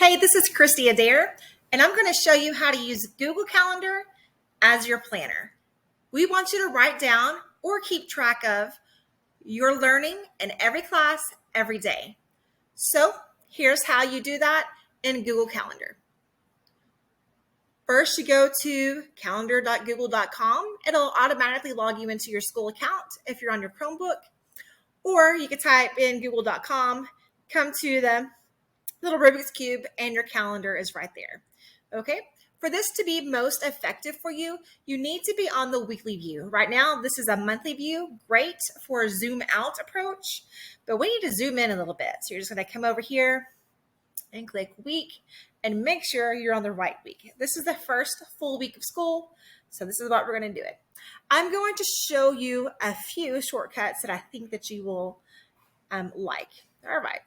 Hey, this is Christy Adair, and I'm going to show you how to use Google Calendar as your planner. We want you to write down or keep track of your learning in every class every day. So here's how you do that in Google Calendar. First, you go to calendar.google.com. It'll automatically log you into your school account if you're on your Chromebook, or you can type in google.com, come to the little Rubik's Cube, and your calendar is right there. Okay. For this to be most effective for you, you need to be on the weekly view. Right now, this is a monthly view, great for a zoom out approach, but we need to zoom in a little bit. So you're just going to come over here and click week and make sure you're on the right week. This is the first full week of school, so this is what we're going to do it. I'm going to show you a few shortcuts that I think that you will like. All right.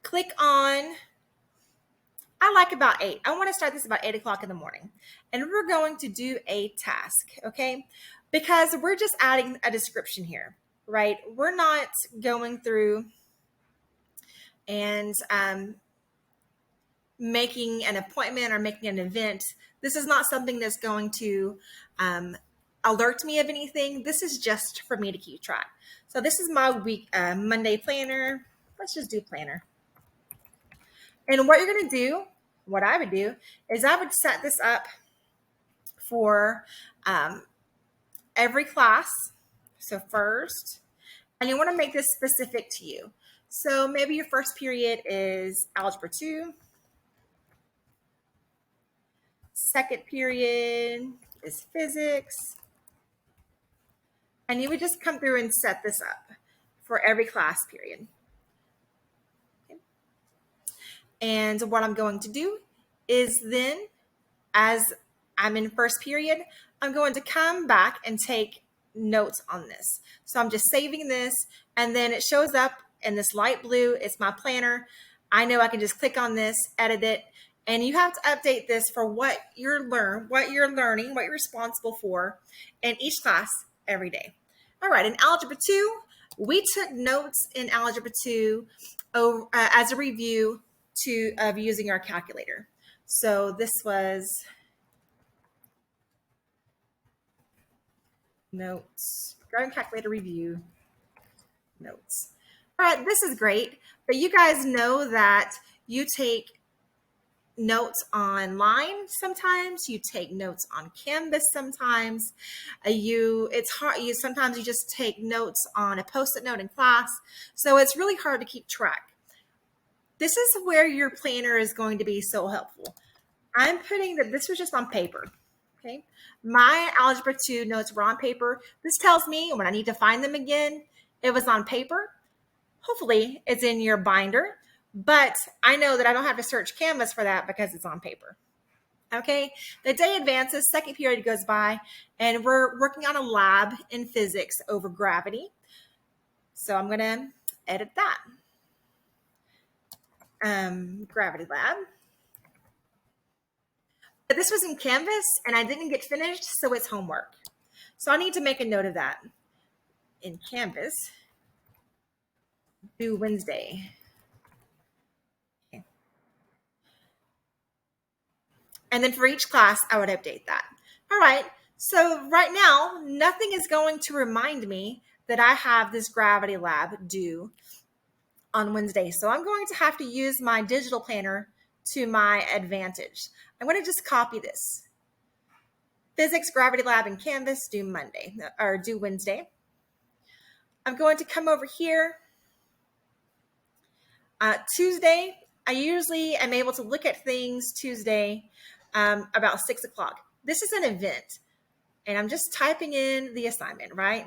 Click on, I like about 8. I want to start this about 8 o'clock in the morning. And we're going to do a task, okay? Because we're just adding a description here, right? We're not going through and making an appointment or making an event. This is not something that's going to alert me of anything. This is just for me to keep track. So this is my week, Monday planner. Let's just do planner. And what you're going to do, what I would do, is I would set this up for every class. So first, and you want to make this specific to you. So maybe your first period is Algebra 2. Second period is Physics. And you would just come through and set this up for every class period. And what I'm going to do is then, as I'm in first period, I'm going to come back and take notes on this. So I'm just saving this, and then it shows up in this light blue. It's my planner. I know I can just click on this, edit it, and you have to update this for what you're learning, what you're responsible for in each class every day. All right, in Algebra 2, we took notes in Algebra 2 as a review of using our calculator. So this was notes, drawing calculator review, notes. All right, this is great, but you guys know that you take notes online sometimes, you take notes on Canvas sometimes, it's hard, sometimes you just take notes on a Post-it note in class, so it's really hard to keep track. This is where your planner is going to be so helpful. I'm putting that this was just on paper, okay? My Algebra 2 notes were on paper. This tells me when I need to find them again, it was on paper. Hopefully it's in your binder, but I know that I don't have to search Canvas for that because it's on paper. Okay, the day advances, second period goes by, and we're working on a lab in physics over gravity. So I'm gonna edit that. Gravity lab. But this was in Canvas and I didn't get finished, so it's homework. So I need to make a note of that. In Canvas, due Wednesday. Okay. And then for each class, I would update that. All right, so right now, nothing is going to remind me that I have this gravity lab due on Wednesday. So I'm going to have to use my digital planner to my advantage. I'm going to just copy this. Physics Gravity Lab in Canvas due Monday or due Wednesday. I'm going to come over here. Tuesday, I usually am able to look at things Tuesday about 6 o'clock. This is an event, and I'm just typing in the assignment, right?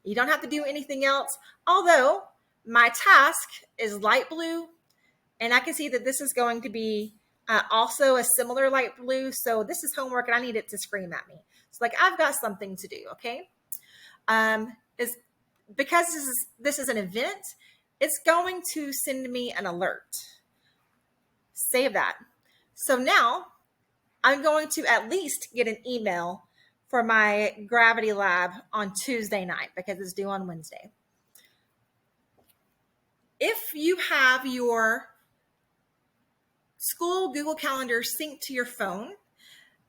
You don't have to do anything else, although my task is light blue, and I can see that this is going to be also a similar light blue. So this is homework, and I need it to scream at me. So like I've got something to do, okay? Because this is an event, it's going to send me an alert. Save that. So now I'm going to at least get an email for my gravity lab on Tuesday night because it's due on Wednesday. If you have your school Google Calendar synced to your phone,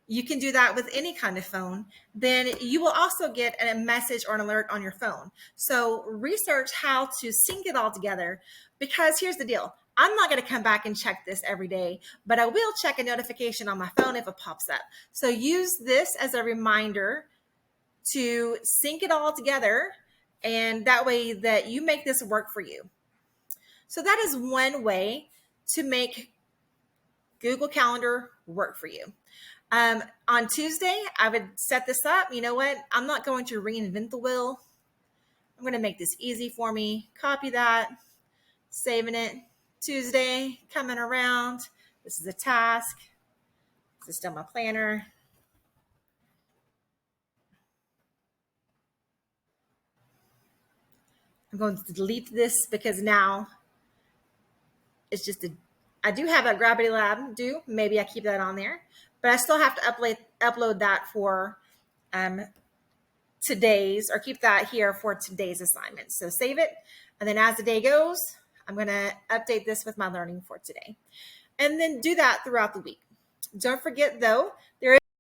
you can do that with any kind of phone, then you will also get a message or an alert on your phone. So research how to sync it all together, because here's the deal. I'm not going to come back and check this every day, but I will check a notification on my phone if it pops up. So use this as a reminder to sync it all together, and that way that you make this work for you. So that is one way to make Google Calendar work for you. On Tuesday, I would set this up. You know what? I'm not going to reinvent the wheel. I'm going to make this easy for me. Copy that, saving it. Tuesday, coming around. This is a task. This is still my planner. I'm going to delete this because now it's just I do have a Gravity Lab due. Maybe I keep that on there, but I still have to upload that for today's, or keep that here for today's assignment. So save it. And then as the day goes, I'm going to update this with my learning for today. And then do that throughout the week. Don't forget though, there